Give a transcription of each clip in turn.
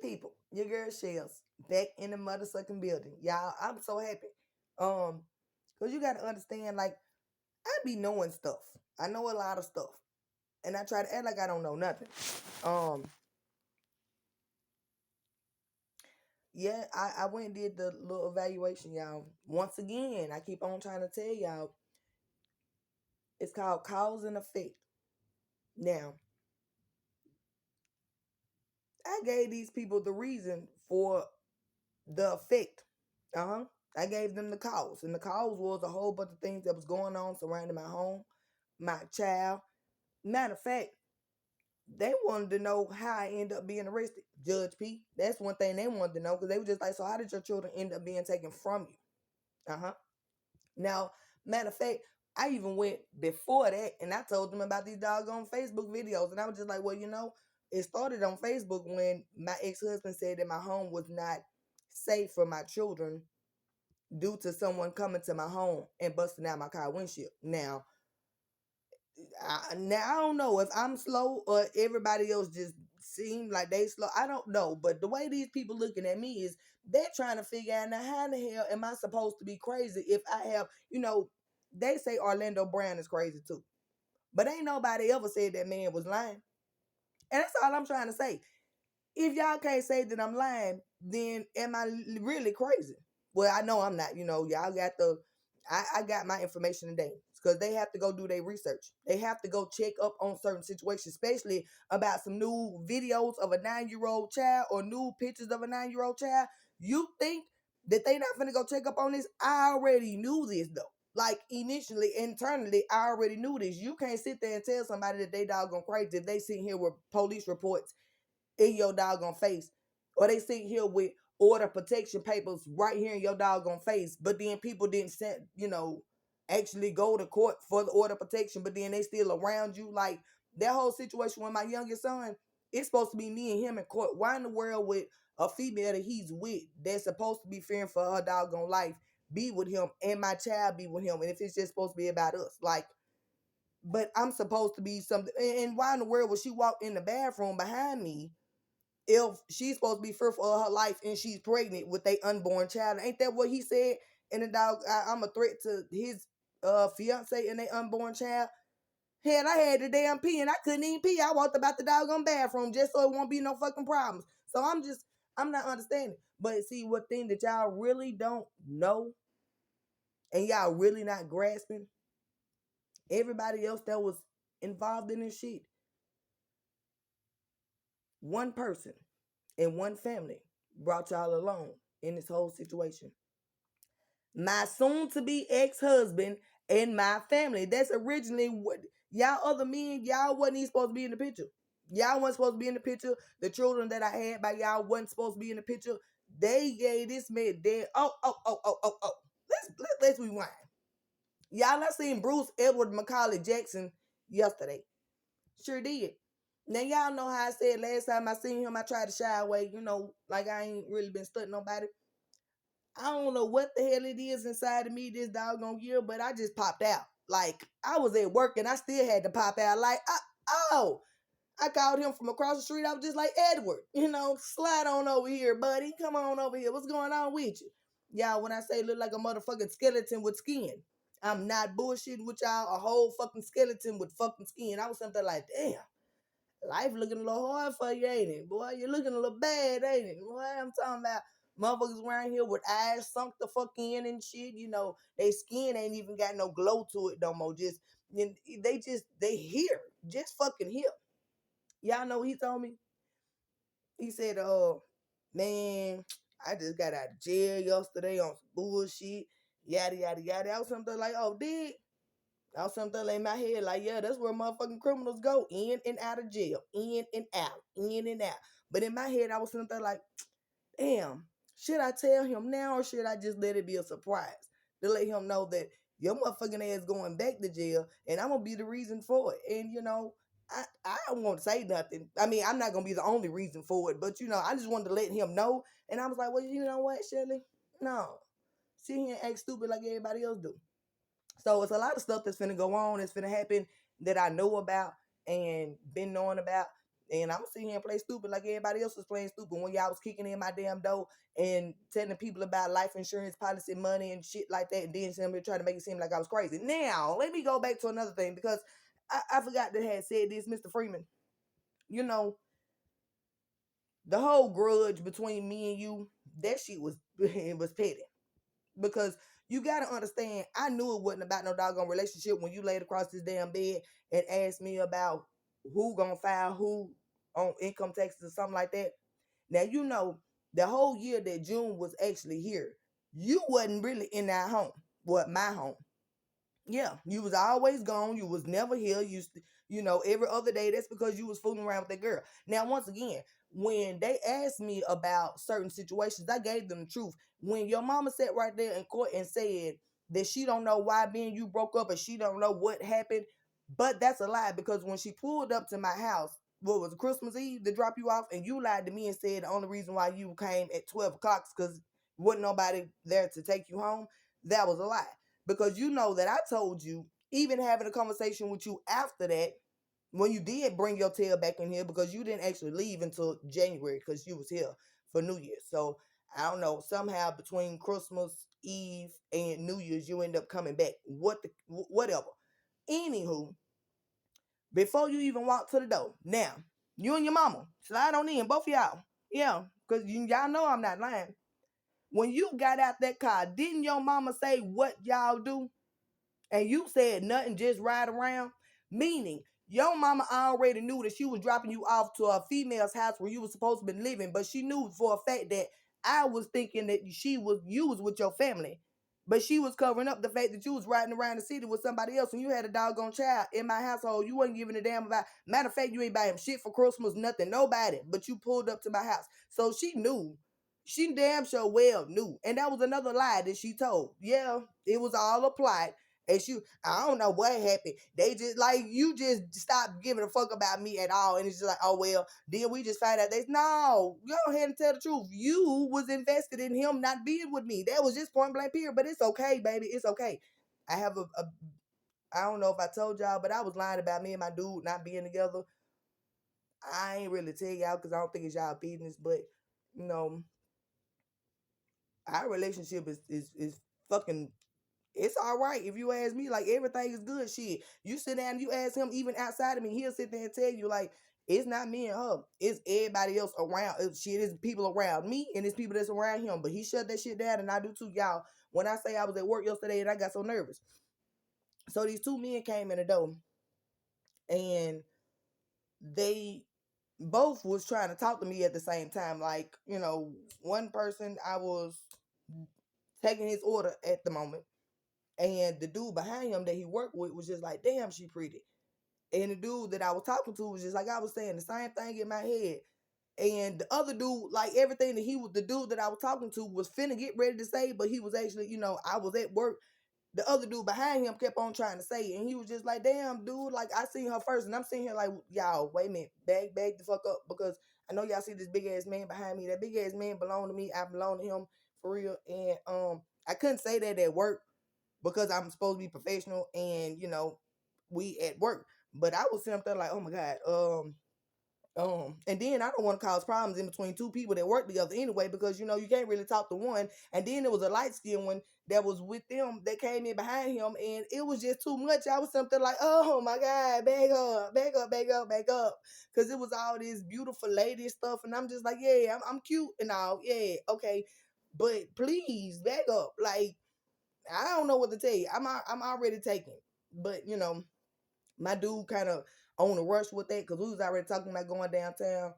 people, your girl Shells back in the motherfucking building. Y'all, I'm so happy. Cause you gotta understand, like, I be knowing stuff. I know a lot of stuff. And I try to act like I don't know nothing. Um, yeah, I went and did the little evaluation, y'all. Once again, I keep on trying to tell y'all, it's called cause and effect. Now, I gave these people the reason for the effect. Uh-huh. I gave them the cause. And the cause was a whole bunch of things that was going on surrounding my home, my child. Matter of fact, they wanted to know how I ended up being arrested. Judge P. That's one thing they wanted to know because they were just like, so how did your children end up being taken from you? Uh-huh. Now, matter of fact, I even went before that and I told them about these doggone Facebook videos. And I was just like, well, it started on Facebook when my ex-husband said that my home was not safe for my children due to someone coming to my home and busting out my car windshield. Now I don't know if I'm slow or everybody else just seem like they slow. I don't know, but the way these people looking at me is they're trying to figure out, now how in the hell am I supposed to be crazy if I have, they say Orlando Brown is crazy too, but ain't nobody ever said that man was lying, and that's all I'm trying to say. If y'all can't say that I'm lying, then am I really crazy? Well, I know I'm not. Y'all got I got my information today because they have to go do their research. They have to go check up on certain situations, especially about some new videos of a 9-year-old child or new pictures of a 9-year-old child. You think that they not gonna go check up on this? I already knew this though. Like initially, internally, I already knew this. You can't sit there and tell somebody that they doggone crazy if they sitting here with police reports in your doggone face. Or they sit here with order protection papers right here in your doggone face. But then people didn't send, actually go to court for the order protection, but then they still around you. Like that whole situation with my youngest son, it's supposed to be me and him in court. Why in the world with a female that he's with that's supposed to be fearing for her doggone life be with him and my child be with him? And if it's just supposed to be about us, like, but I'm supposed to be something. And why in the world would she walk in the bathroom behind me if she's supposed to be fearful of her life and she's pregnant with a unborn child? Ain't that what he said? And the dog, I'm a threat to his fiance and their unborn child. Hell, I had the damn pee and I couldn't even pee. I walked about the doggone bathroom just so it won't be no fucking problems. So I'm not understanding. But see, what thing that y'all really don't know and y'all really not grasping, everybody else that was involved in this shit, one person and one family brought y'all along in this whole situation. My soon to be ex-husband and my family. That's originally what y'all other men, y'all wasn't even supposed to be in the picture. Y'all wasn't supposed to be in the picture. The children that I had by y'all wasn't supposed to be in the picture. They gave this man dead. Oh. Let's rewind. Y'all not seen Bruce Edward Macaulay Jackson yesterday. Sure did. Now y'all know how I said last time I seen him, I tried to shy away, like I ain't really been studying nobody. I don't know what the hell it is inside of me this doggone year, but I just popped out. Like I was at work and I still had to pop out. Like, oh, I called him from across the street. I was just like, Edward, slide on over here, buddy. Come on over here. What's going on with you? Y'all, when I say look like a motherfucking skeleton with skin, I'm not bullshitting with y'all. A whole fucking skeleton with fucking skin. I was something like, damn, life looking a little hard for you, ain't it? Boy, you're looking a little bad, ain't it? Boy, I'm talking about motherfuckers around here with eyes sunk the fuck in and shit. They skin ain't even got no glow to it no more. They here. Just fucking here. Y'all know what he told me? He said, man, I just got out of jail yesterday on some bullshit. Yada, yada, yada. I was something like, oh, did? I was something in my head like, yeah, that's where motherfucking criminals go. In and out of jail. In and out. In and out. But in my head, I was something like, damn, should I tell him now or should I just let it be a surprise? To let him know that your motherfucking ass going back to jail and I'm going to be the reason for it. And, I don't want to say nothing. I mean, I'm not going to be the only reason for it. But, I just wanted to let him know. And I was like, well, you know what, Shirley? No. Sit here and act stupid like everybody else do. So it's a lot of stuff that's finna go on, that's finna happen that I know about and been knowing about. And I'm sitting here and play stupid like everybody else was playing stupid when y'all was kicking in my damn door and telling people about life insurance policy money and shit like that, and then somebody trying to make it seem like I was crazy. Now, let me go back to another thing, because I forgot to have said this, Mr. Freeman. You know, the whole grudge between me and you, that shit was it was petty. Because you gotta understand, I knew it wasn't about no doggone relationship when you laid across this damn bed and asked me about who gonna file who on income taxes or something like that. Now you know the whole year that June was actually here, you wasn't really in that home. What, my home? Yeah, you was always gone. You was never here. You know, every other day. That's because you was fooling around with that girl. Now, once again, when they asked me about certain situations, I gave them the truth. When your mama sat right there in court and said that she don't know why me and you broke up and she don't know what happened, but that's a lie, because when she pulled up to my house, what was it, Christmas Eve, to drop you off, and you lied to me and said the only reason why you came at 12 o'clock is because wasn't nobody there to take you home. That was a lie, because you know that I told you, even having a conversation with you after that, when you did bring your tail back in here, because you didn't actually leave until January because you was here for New Year's. So I don't know, somehow between Christmas Eve and New Year's you end up coming back. Whatever. Anywho, before you even walk to the door, now you and your mama slide on in, both of y'all. Yeah, because y'all know I'm not lying. When you got out that car, didn't your mama say what y'all do? And you said nothing, just ride around? Meaning, your mama already knew that she was dropping you off to a female's house where you was supposed to be living, but she knew for a fact that I was thinking that you was with your family. But she was covering up the fact that you was riding around the city with somebody else and you had a doggone child in my household. You wasn't giving a damn about. Matter of fact, you ain't buy him shit for Christmas, nothing, nobody. But you pulled up to my house. So she knew. She damn sure well knew. And that was another lie that she told. Yeah, it was all applied. And I don't know what happened. They just like, you just stopped giving a fuck about me at all. And it's just like, oh well, then we just find out no, go ahead and tell the truth. You was invested in him not being with me. That was just point blank period. But it's okay, baby. It's okay. I have I don't know if I told y'all, but I was lying about me and my dude not being together. I ain't really tell y'all because I don't think it's y'all business, but you know, our relationship is fucking, it's all right if you ask me. Like, everything is good. Shit, you sit down and you ask him, even outside of me, he'll sit there and tell you, like, it's not me and her, it's everybody else around. Shit, it's people around me and it's people that's around him. But he shut that shit down, and I do too, y'all. When I say I was at work yesterday and I got so nervous, so these two men came in the door and they both was trying to talk to me at the same time. Like, you know, one person, I was taking his order at the moment, and the dude behind him that he worked with was just like, damn, she pretty. And the dude that I was talking to was just like, I was saying the same thing in my head. And the other dude, like, everything that the dude that I was talking to was finna get ready to say, but he was actually, you know, I was at work. The other dude behind him kept on trying to say it, and he was just like, damn, dude, like, I seen her first. And I'm sitting here like, y'all, wait a minute, bag the fuck up, because I know y'all see this big ass man behind me. That big ass man belong to me. I belong to him for real. And I couldn't say that at work because I'm supposed to be professional and, you know, we at work. But I was sitting up there like, oh my God, and then I don't want to cause problems in between two people that work together anyway, because you know you can't really talk to one. And then there was a light skinned one that was with them that came in behind him, and it was just too much. I was something like, oh my God, back up, back up, back up, back up, because it was all this beautiful lady stuff, and I'm just like, yeah, I'm cute and all, yeah, okay, but please back up. Like, I don't know what to tell you. I'm already taken, but you know, my dude kind of on a rush with that because we was already talking about going downtown.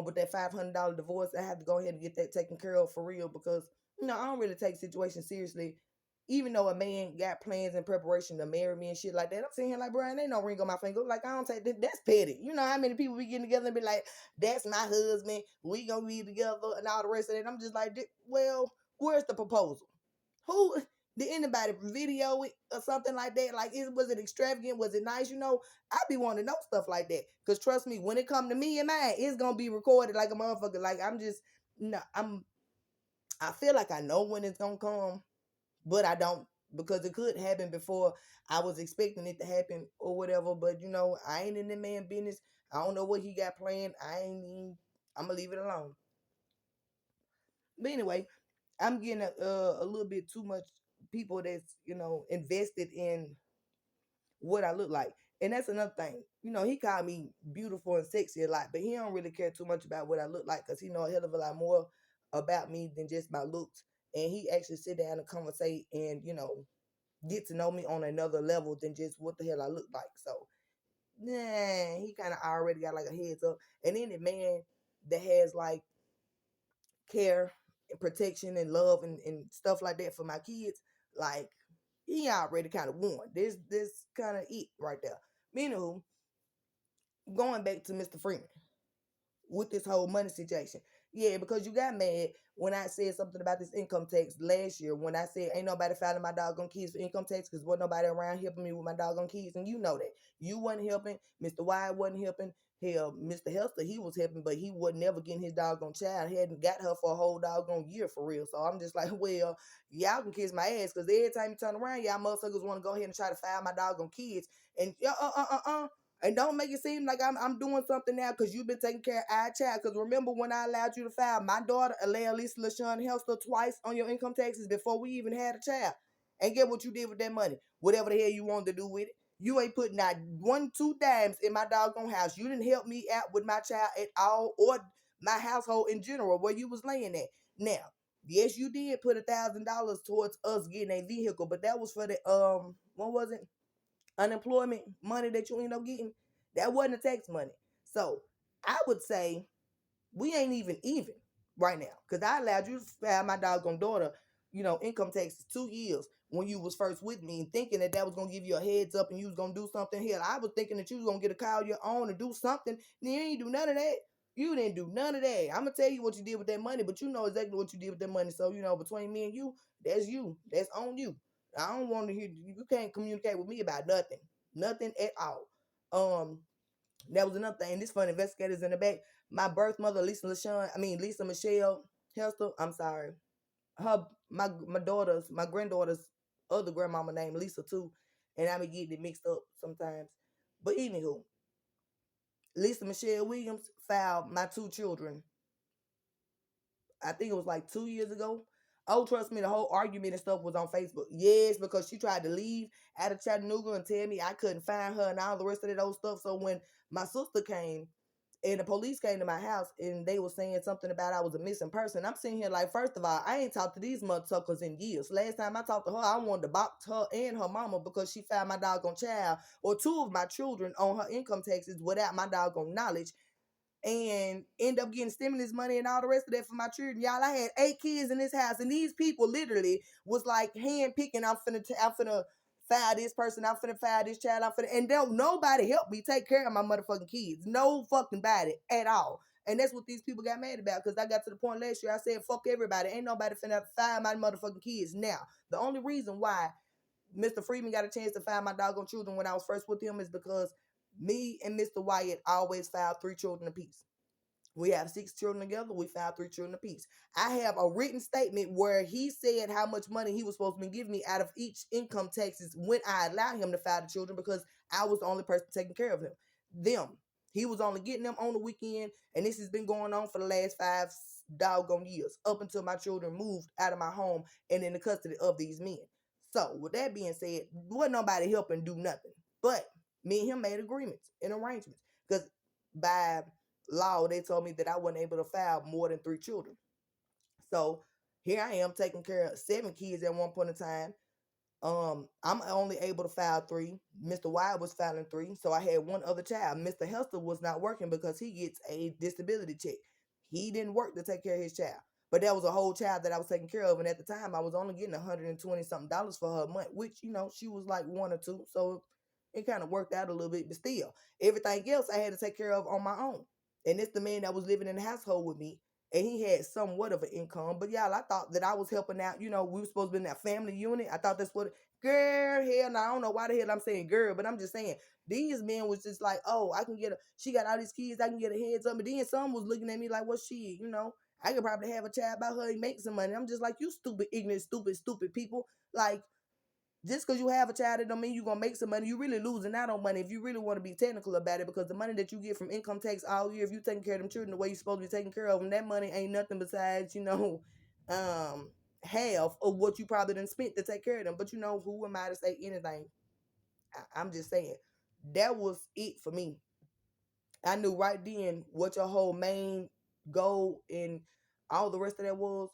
With that $500 divorce, I had to go ahead and get that taken care of for real, because you know I don't really take situations seriously. Even though a man got plans in preparation to marry me and shit like that, I'm sitting here like, Brian, ain't no ring on my finger. Like, I don't take that. That's petty. You know how many people be getting together and be like, that's my husband. We gonna be together and all the rest of that. I'm just like, well, where's the proposal? Who did anybody video it or something like that? Like, was it extravagant? Was it nice? You know, I be wanting to know stuff like that. Cause trust me, when it come to me and mine, it's gonna be recorded like a motherfucker. Like, I'm just no, I feel like I know when it's gonna come, but I don't. because it could happen before I was expecting it to happen or whatever. But I ain't in the man business. I don't know what he got planned. I ain't even. I'm gonna leave it alone. But anyway, I'm getting a little bit too much people that's invested in what I look like. And that's another thing. He called me beautiful and sexy a lot, but he don't really care too much about what I look like because he know a hell of a lot more about me than just my looks. And he actually sit down and conversate and, get to know me on another level than just what the hell I look like. So, nah, he kind of already got like a heads up. And any man that has like care and protection and love and stuff like that for my kids, like he already kind of won. This kind of it right there. Anywho, going back to Mr. Freeman with this whole money situation. Yeah, because you got mad when I said something about this income tax last year when I said ain't nobody filing my doggone kids for income tax because wasn't nobody around helping me with my doggone kids. And you know that. You wasn't helping. Mr. Wyatt wasn't helping. Hell, Mr. Hester, he was helping, but he wasn't never getting his doggone child. He hadn't got her for a whole doggone year for real. So I'm just like, well, y'all can kiss my ass because every time you turn around, y'all motherfuckers want to go ahead and try to file my doggone kids. And and don't make it seem like I'm doing something now because you've been taking care of our child. Because remember when I allowed you to file my daughter, Alea Lisa LaShawn Helster, twice on your income taxes before we even had a child. And get what you did with that money. Whatever the hell you wanted to do with it. You ain't putting not one, two dimes in my doggone house. You didn't help me out with my child at all or my household in general where you was laying at. Now, yes, you did put $1,000 towards us getting a vehicle, but that was for the what was it? Unemployment money that you end up getting, that wasn't a tax money. So I would say we ain't even right now because I allowed you to file my doggone daughter, income taxes 2 years when you was first with me and thinking that was gonna give you a heads up and you was gonna do something. Hell, I was thinking that you was gonna get a call your own and do something. And you ain't do none of that. You didn't do none of that. I'm gonna tell you what you did with that money, but you know exactly what you did with that money. So between me and you, that's you. That's on you. I don't want to hear you can't communicate with me about nothing. Nothing at all. That was another thing. This for investigators in the back. My birth mother, Lisa Michelle Hester. I'm sorry. My granddaughter's other grandmama named Lisa too, and I be getting it mixed up sometimes. But anywho, Lisa Michelle Williams filed my two children. I think it was like 2 years ago. Oh, trust me, the whole argument and stuff was on Facebook. Yes, because she tried to leave out of Chattanooga and tell me I couldn't find her and all the rest of that old stuff. So when my sister came and the police came to my house and they were saying something about I was a missing person, I'm sitting here like, first of all, I ain't talked to these motherfuckers in years. Last time I talked to her, I wanted to box her and her mama because she found my doggone child or two of my children on her income taxes without my doggone knowledge and end up getting stimulus money and all the rest of that for my children. Y'all, I had 8 kids in this house, and these people literally was like hand picking. I'm finna fire this person. I'm finna fire this child. And don't nobody help me take care of my motherfucking kids. No fucking body at all. And that's what these people got mad about because I got to the point last year I said, fuck everybody. Ain't nobody finna fire my motherfucking kids. Now, the only reason why Mr. Freeman got a chance to find my doggone children when I was first with him is because me and Mr. Wyatt always filed 3 children apiece. We have 6 children together. We filed 3 children apiece. I have a written statement where he said how much money he was supposed to be giving me out of each income taxes when I allowed him to file the children because I was the only person taking care of him. Them. He was only getting them on the weekend, and this has been going on for the last 5 doggone years, up until my children moved out of my home and in the custody of these men. So, with that being said, wasn't nobody helping do nothing. But me and him made agreements and arrangements. Because by law, they told me that I wasn't able to file more than 3 children. So here I am taking care of 7 kids at one point in time. I'm only able to file 3. Mr. Wyatt was filing 3, so I had one other child. Mr. Hester was not working because he gets a disability check. He didn't work to take care of his child, but that was a whole child that I was taking care of. And at the time, I was only getting $120 something for her a month, which she was like 1 or 2, so it kind of worked out a little bit. But still, everything else I had to take care of on my own. And it's the man that was living in the household with me and he had somewhat of an income. But y'all, I thought that I was helping out. We were supposed to be in that family unit. I thought that's what girl, hell no, I don't know why the hell I'm saying girl, but I'm just saying these men was just like, oh, she got all these kids, I can get a heads up. But then some was looking at me like, what I could probably have a child by her and make some money. I'm just like, you stupid, ignorant, stupid people. Like, Just because you have a child, it don't mean you're gonna make some money. You really losing out on money if you really want to be technical about it, because the money that you get from income tax all year, if you taking care of them children the way you're supposed to be taking care of them, that money ain't nothing besides, half of what you probably done spent to take care of them. But who am I to say anything? I'm just saying that was it for me. I knew right then what your whole main goal and all the rest of that was.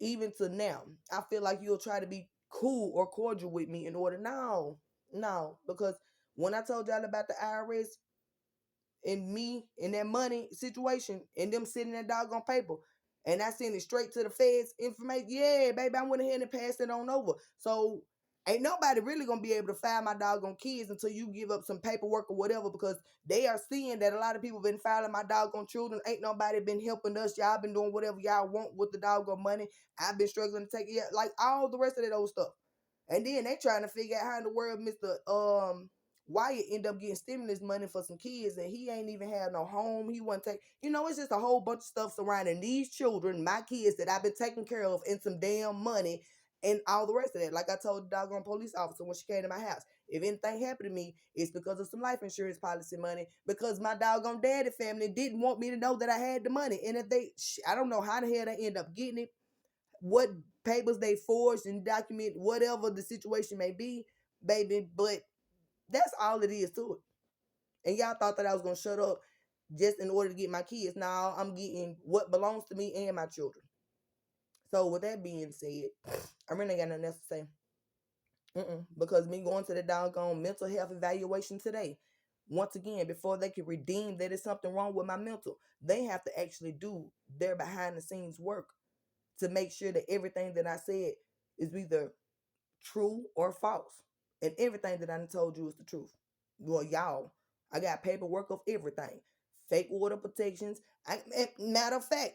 Even to now, I feel like you'll try to be cool or cordial with me in order. No, because when I told y'all about the IRS and me and that money situation and them sitting that doggone paper, and I sent it straight to the feds information. Yeah, baby, I went ahead and passed it on over. So ain't nobody really gonna be able to find my doggone kids until you give up some paperwork or whatever, because they are seeing that a lot of people been filing my doggone children. Ain't nobody been helping us. Y'all been doing whatever y'all want with the doggone money. I've been struggling to take it, like all the rest of that old stuff. And then they trying to figure out how in the world Mr. Wyatt end up getting stimulus money for some kids, and he ain't even have no home. He wasn't take, it's just a whole bunch of stuff surrounding these children, my kids that I've been taking care of, and some damn money and all the rest of that. Like I told the doggone police officer when she came to my house, if anything happened to me, it's because of some life insurance policy money, because my doggone daddy family didn't want me to know that I had the money. And if I don't know how the hell they end up getting it, what papers they forged and document, whatever the situation may be, baby, but that's all it is to it. And y'all thought that I was gonna shut up just in order to get my kids. Now I'm getting what belongs to me and my children. So with that being said, I really ain't got nothing else to say. Because me going to the doggone mental health evaluation today, once again, before they can redeem that is something wrong with my mental, they have to actually do their behind the scenes work to make sure that everything that I said is either true or false. And everything that I done told you is the truth. Well, y'all, I got paperwork of everything. Fake order protections. Matter of fact,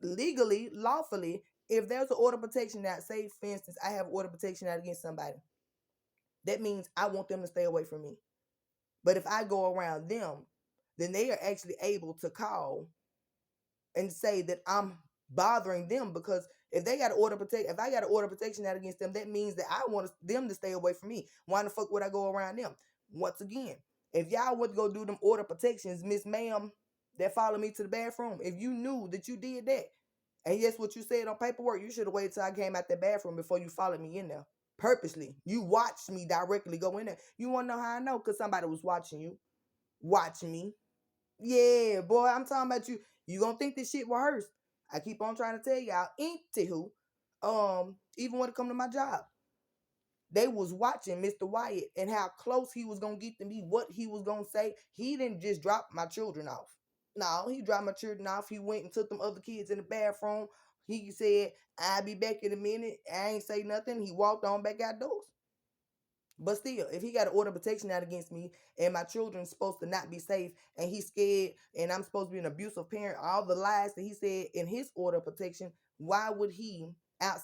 legally, lawfully, if there's an order protection that, say, for instance, I have order protection out against somebody, that means I want them to stay away from me. But if I go around them, then they are actually able to call and say that I'm bothering them, because if I got an order protection out against them, that means that I want them to stay away from me. Why the fuck would I go around them? Once again, if y'all would go do them order protections, Miss Ma'am, that follow me to the bathroom, if you knew that you did that, and yes, what you said on paperwork, you should have waited till I came out the bathroom before you followed me in there. Purposely. You watched me directly go in there. You want to know how I know? Because somebody was watching you. Watching me. Yeah, boy, I'm talking about you. You gonna think this shit rehearsed. I keep on trying to tell y'all, anywho, even when it come to my job, they was watching Mr. Wyatt and how close he was gonna get to me, what he was gonna say. He didn't just drop my children off. No, he dropped my children off. He went and took them other kids in the bathroom. He said, "I'll be back in a minute." I ain't say nothing. He walked on back outdoors. But still, if he got an order of protection out against me and my children's supposed to not be safe and he's scared and I'm supposed to be an abusive parent, all the lies that he said in his order of protection, why would he, outside